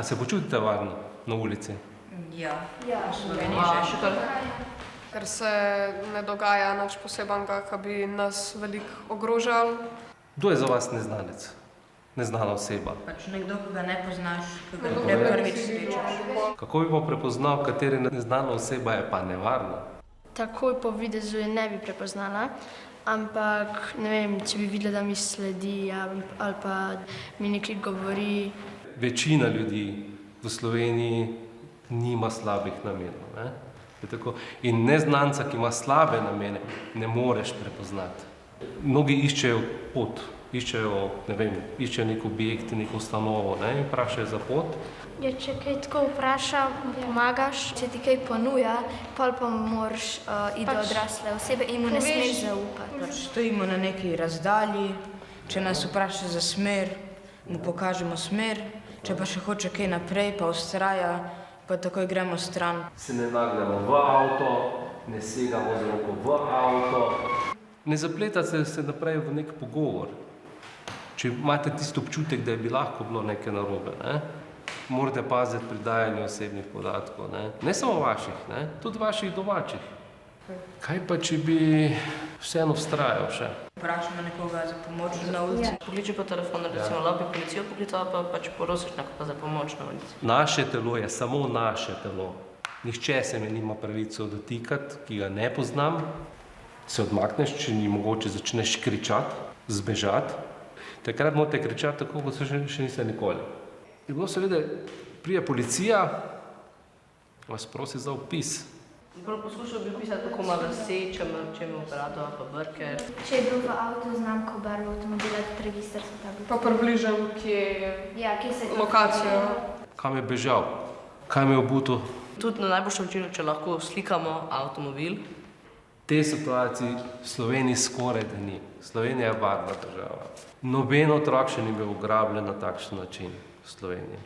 A se počutite varno na ulici? Ja, Ja, v Sloveniji že. Ker se ne dogaja nič posebenega, ki bi nas veliko ogrožal. Kdo je za vas neznanec? Neznana oseba? Pač nekdo, ki ga ne poznaš, ki ga Nekdo, ne ki ga prvič nisi videl. srečaš. Kako bi pa prepoznal, katera neznana oseba je pa nevarna? Takoj po videzu je ne bi prepoznala, ampak ne vem, če bi videla, da mi sledi ali pa mi nekaj govori. Večina ljudi v Sloveniji nima slabih namenov. Ne? Je tako. In neznanca, ki ima slabe namene, ne moreš prepoznati. Mnogi iščejo pot, iščejo nek objekt, neko ustanovo, ne? In vprašajo za pot. Ja, če kaj tako vpraša, pomagaš, če ti kaj ponuja, pol pa moraš iti do odrasle osebe in mu ne smeš zaupati. Pač stojimo na neki razdalji, če nas vpraša za smer, mu pokažemo smer, če pa še hoče kaj naprej, pa vztraja, pa takoj gremo stran. Se ne nagnemo v avto, ne segamo z roko v avto. Ne zapletate se naprej v nek pogovor. Če imate tisti občutek, da bi lahko bilo nekaj narobe, ne? Morate paziti pri dajanju osebnih podatkov. Ne samo vaših, ne? Tudi vaših domačih. Kaj pa, če bi vseeno vztrajal še? Vprašamo nekoga za pomoč na ulici. Pokliči po telefonu, recimo lahko bi policijo poklicala, pa pač porosiš nekoga za pomoč na ulici. Naše telo je samo naše telo. Nihče se me nima pravico dotikati, ki ga ne poznam. Se odmakneš, če ni mogoče, začneš kričati, zbežati. Takrat morate kričati tako, kot se še niste nikoli. In bilo seveda, pride policija, vas prosi za opis. Poskušal bi pisati, kako ima lase, če ima brado, pa brke. Če je bil v avtu znamko barvo avtomobila, tudi register so tablice. Pa približam, kje je Kje se lokacija. Kam je bežal? Kam je obutil? Tudi na najboljšem načinu, če lahko slikamo avtomobil. Te situacije v Sloveniji skoraj da ni. Slovenija je varna država. Noben otrok še ni bil ugrabljen na takšen način v Sloveniji.